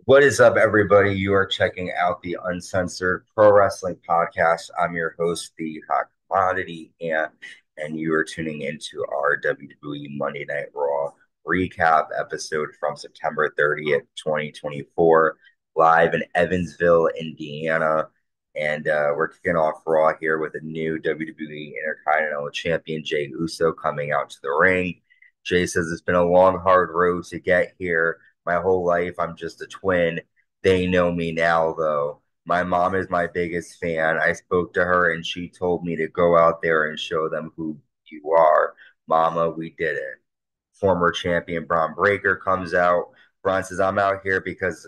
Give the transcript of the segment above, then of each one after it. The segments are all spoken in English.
What is up, everybody? You are checking out the Uncensored Pro Wrestling Podcast. I'm your host, the Hot Commodity, and you are tuning into our WWE Monday Night Raw recap episode from September 30th, 2024, live in Evansville, Indiana. And we're kicking off Raw here with a new WWE Intercontinental Champion, Jey Uso, coming out to the ring. Jey says it's been a long, hard road to get here. My whole life, I'm just a twin. They know me now, though. My mom is my biggest fan. I spoke to her and she told me to go out there and show them who you are. Mama, we did it. Former champion Bron Breakker comes out. Bron says, I'm out here because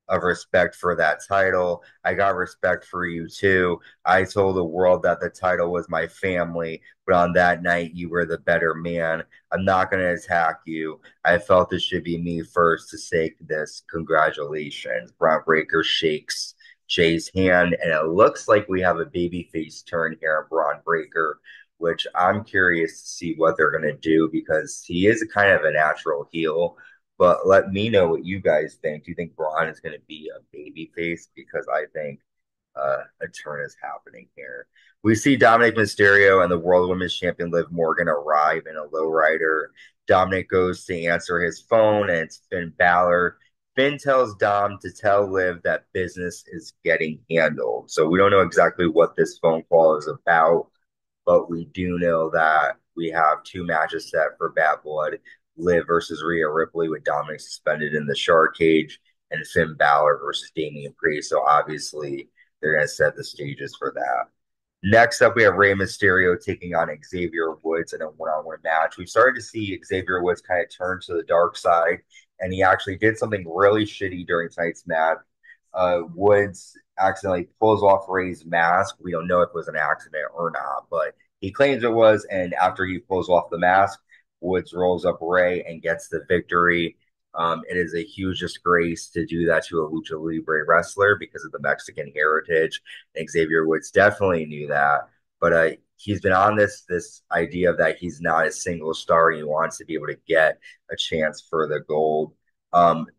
of respect for that title. I got respect for you too. I told the world that the title was my family, but on that night, you were the better man. I'm not going to attack you. I felt it should be me first to say this. Congratulations. Bron Breakker shakes Jay's hand, and it looks like we have a babyface turn here in Bron Breakker, which I'm curious to see what they're going to do because he is a kind of a natural heel. But let me know what you guys think. Do you think Braun is going to be a baby face? Because I think a turn is happening here. We see Dominic Mysterio and the World Women's Champion Liv Morgan arrive in a lowrider. Dominic goes to answer his phone, and it's Finn Balor. Finn tells Dom to tell Liv that business is getting handled. So we don't know exactly what this phone call is about, but we do know that we have two matches set for Bad Blood. Liv versus Rhea Ripley with Dominic suspended in the shark cage, and Finn Balor versus Damian Priest. So obviously they're going to set the stages for that. Next up, we have Rey Mysterio taking on Xavier Woods in a one-on-one match. We've started to see Xavier Woods kind of turn to the dark side, and he actually did something really shitty during tonight's match. Woods accidentally pulls off Rey's mask. We don't know if it was an accident or not, but he claims it was. And after he pulls off the mask, Woods rolls up Rey and gets the victory. It is a huge disgrace to do that to a lucha libre wrestler because of the Mexican heritage. Xavier Woods definitely knew that, but he's been on this idea that he's not a single star and he wants to be able to get a chance for the gold.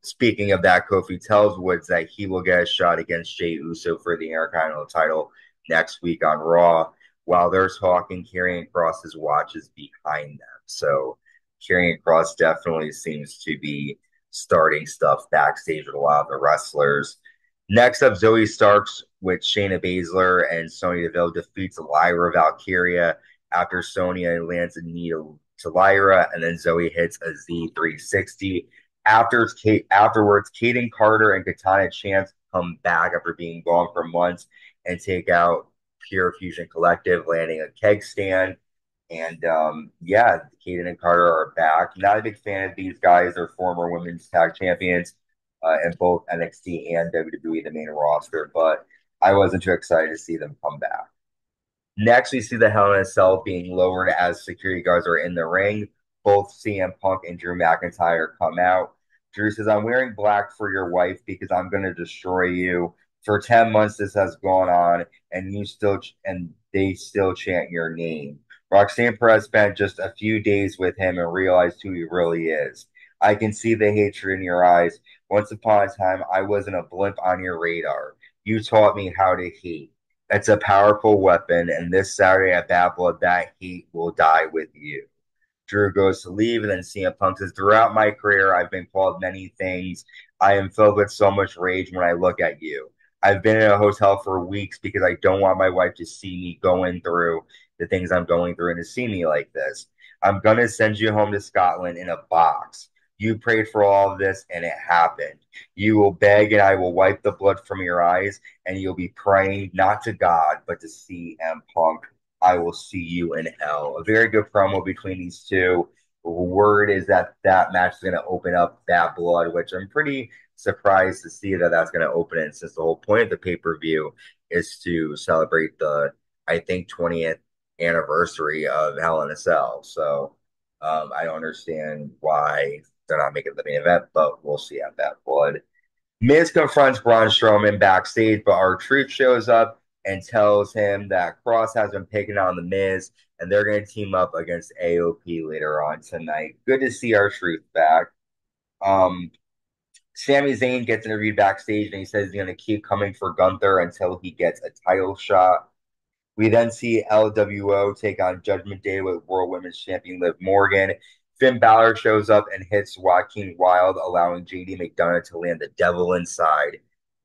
Speaking of that, Kofi tells Woods that he will get a shot against Jey Uso for the Intercontinental title next week on Raw. While they're talking, Karrion Kross's watch is behind them. So Karrion Kross definitely seems to be starting stuff backstage with a lot of the wrestlers. Next up, Zoey Starks with Shayna Baszler and Sonya Deville defeats Lyra Valkyria after Sonya lands a knee to Lyra, and then Zoey hits a Z360. Afterwards, Kayden Carter and Katana Chance come back after being gone for months and take out Pure Fusion Collective, landing a keg stand. And yeah, Kayden and Carter are back. Not a big fan of these guys. They're former women's tag champions in both NXT and WWE, the main roster, but I wasn't too excited to see them come back. Next, we see the Hell in a Cell being lowered as security guards are in the ring. Both CM Punk and Drew McIntyre come out. Drew says, I'm wearing black for your wife because I'm going to destroy you. For 10 months, this has gone on, and they still chant your name. Roxanne Perez spent just a few days with him and realized who he really is. I can see the hatred in your eyes. Once upon a time, I wasn't a blimp on your radar. You taught me how to hate. It's a powerful weapon, and this Saturday at Bad Blood, that heat will die with you. Drew goes to leave, and then CM Punk says, throughout my career, I've been called many things. I am filled with so much rage when I look at you. I've been in a hotel for weeks because I don't want my wife to see me going through the things I'm going through and to see me like this. I'm going to send you home to Scotland in a box. You prayed for all of this, and it happened. You will beg, and I will wipe the blood from your eyes, and you'll be praying not to God, but to CM Punk. I will see you in hell. A very good promo between these two. Word is that that match is going to open up Bad Blood, which I'm pretty surprised to see that that's going to open it since the whole point of the pay per view is to celebrate the, I think, 20th anniversary of Hell in a Cell. So I don't understand why they're not making the main event, but we'll see at Bad Blood. Miz confronts Braun Strowman backstage, but R-Truth shows up and tells him that Cross has been picking on the Miz, and they're going to team up against AOP later on tonight. Good to see R-Truth back. Um, Sami Zayn gets interviewed backstage and he says he's going to keep coming for Gunther until he gets a title shot. We then see LWO take on Judgment Day with World Women's Champion Liv Morgan. Finn Balor shows up and hits Joaquin Wilde, allowing JD McDonough to land the devil inside,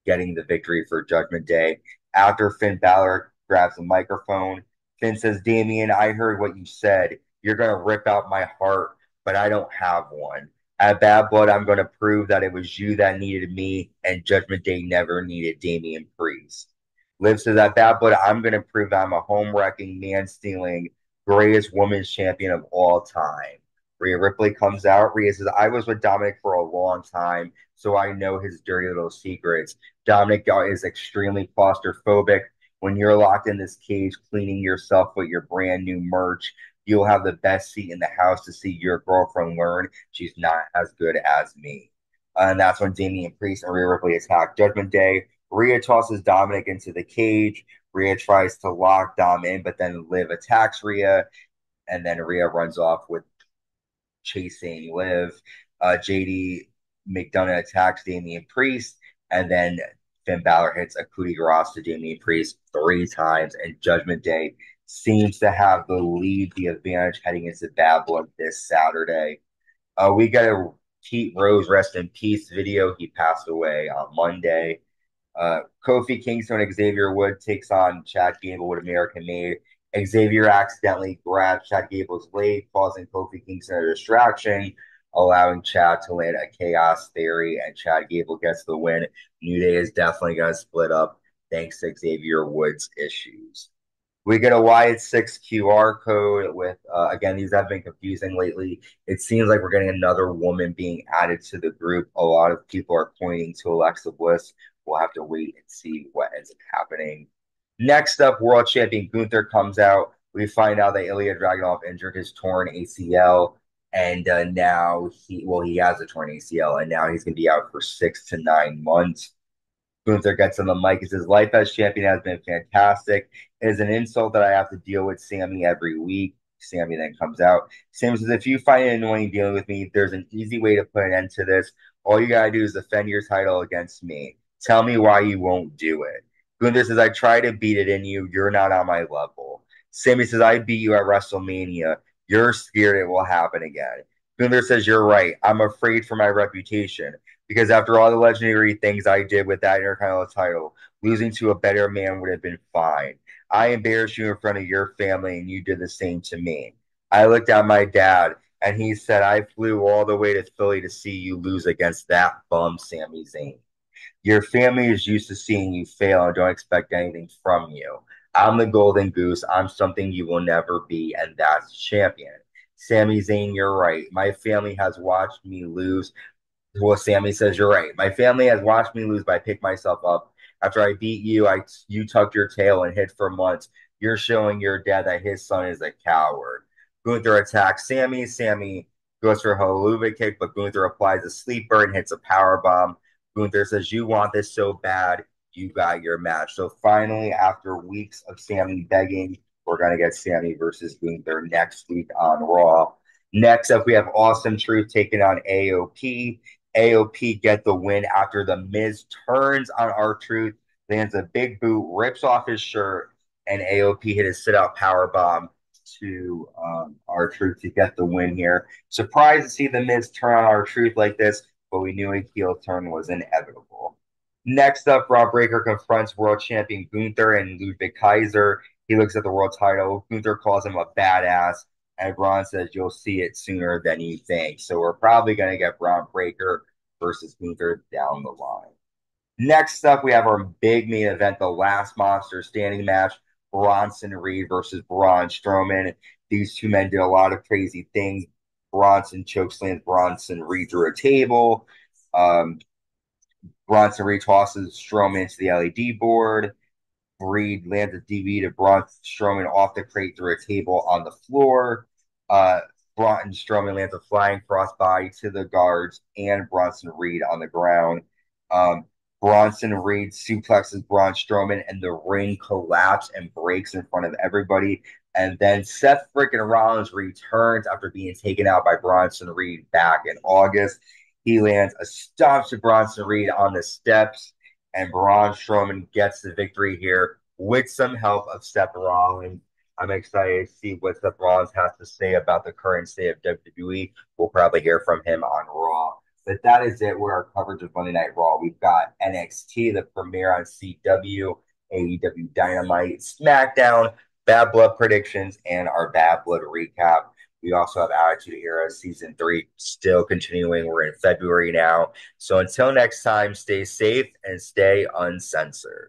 getting the victory for Judgment Day. After Finn Balor grabs the microphone, Finn says, Damian, I heard what you said. You're going to rip out my heart, but I don't have one. At Bad Blood, I'm going to prove that it was you that needed me, and Judgment Day never needed Damian Priest. Liv says, at Bad Blood, I'm going to prove I'm a home wrecking, man stealing, greatest women's champion of all time. Rhea Ripley comes out. Rhea says, I was with Dominic for a long time, so I know his dirty little secrets. Dominic is extremely claustrophobic. When you're locked in this cage cleaning yourself with your brand new merch, you'll have the best seat in the house to see your girlfriend learn she's not as good as me. And that's when Damian Priest and Rhea Ripley attack Judgment Day. Rhea tosses Dominic into the cage. Rhea tries to lock Dom in, but then Liv attacks Rhea, and then Rhea runs off with chasing Liv. JD McDonough attacks Damian Priest, and then Finn Balor hits a coup de grace to Damian Priest 3 times, and Judgment Day seems to have the advantage heading into Bad Blood this Saturday. We got a Pete Rose rest in peace video. He passed away on Monday. Kofi Kingston and Xavier Woods takes on Chad Gable with American Made. Xavier accidentally grabs Chad Gable's leg, causing Kofi Kingston a distraction, allowing Chad to land a chaos theory, and Chad Gable gets the win. New Day is definitely going to split up thanks to Xavier Woods' issues. We get a Wyatt 6 QR code with, again, these have been confusing lately. It seems like we're getting another woman being added to the group. A lot of people are pointing to Alexa Bliss. We'll have to wait and see what ends up happening. Next up, World Champion Gunther comes out. We find out that Ilya Dragunov injured his torn ACL, and now he has a torn ACL, and now he's going to be out for 6 to 9 months. Gunther gets on the mic. He says, life as champion has been fantastic. It is an insult that I have to deal with Sami every week. Sami then comes out. Sami says, if you find it annoying dealing with me, there's an easy way to put an end to this. All you got to do is defend your title against me. Tell me why you won't do it. Gunther says, I try to beat it in you. You're not on my level. Sami says, I beat you at WrestleMania. You're scared it will happen again. Gunther says, you're right. I'm afraid for my reputation because after all the legendary things I did with that Intercontinental title, losing to a better man would have been fine. I embarrassed you in front of your family, and you did the same to me. I looked at my dad, and he said, I flew all the way to Philly to see you lose against that bum Sami Zayn. Your family is used to seeing you fail and don't expect anything from you. I'm the golden goose. I'm something you will never be, and that's champion. Sami Zayn, you're right. My family has watched me lose. Well, Sami says, you're right. My family has watched me lose, but I picked myself up. After I beat you, you tucked your tail and hid for months. You're showing your dad that his son is a coward. Gunther attacks Sami. Sami goes for a Helluva kick, but Gunther applies a sleeper and hits a power bomb. Gunther says, you want this so bad, you got your match. So finally, after weeks of Sami begging, we're going to get Sami versus Gunther next week on Raw. Next up, we have Awesome Truth taking on AOP. AOP get the win after the Miz turns on R-Truth, lands a big boot, rips off his shirt, and AOP hit a sit-out power bomb to R-Truth to get the win here. Surprised to see the Miz turn on R-Truth like this, but we knew a heel turn was inevitable. Next up, Bron Breakker confronts World Champion Gunther and Ludwig Kaiser. He looks at the world title. Gunther calls him a badass, and Braun says, you'll see it sooner than you think. So we're probably going to get Bron Breakker versus Gunther down the line. Next up, we have our big main event, the last monster standing match, Bronson Reed versus Braun Strowman. These two men did a lot of crazy things. Bronson chokeslams Bronson Reed through a table. Bronson Reed tosses Strowman into the LED board. Reed lands a DV to Braun Strowman off the crate through a table on the floor. Braun Strowman lands a flying crossbody to the guards and Bronson Reed on the ground. Bronson Reed suplexes Braun Strowman, and the ring collapses and breaks in front of everybody. And then Seth freaking Rollins returns after being taken out by Bronson Reed back in August. He lands a stomp to Bronson Reed on the steps, and Braun Strowman gets the victory here with some help of Seth Rollins. I'm excited to see what Seth Rollins has to say about the current state of WWE. We'll probably hear from him on Raw. But that is it with our coverage of Monday Night Raw. We've got NXT, the premiere on CW, AEW Dynamite, SmackDown, Bad Blood predictions, and our Bad Blood recap. We also have Attitude Era Season 3 still continuing. We're in February now. So until next time, stay safe and stay uncensored.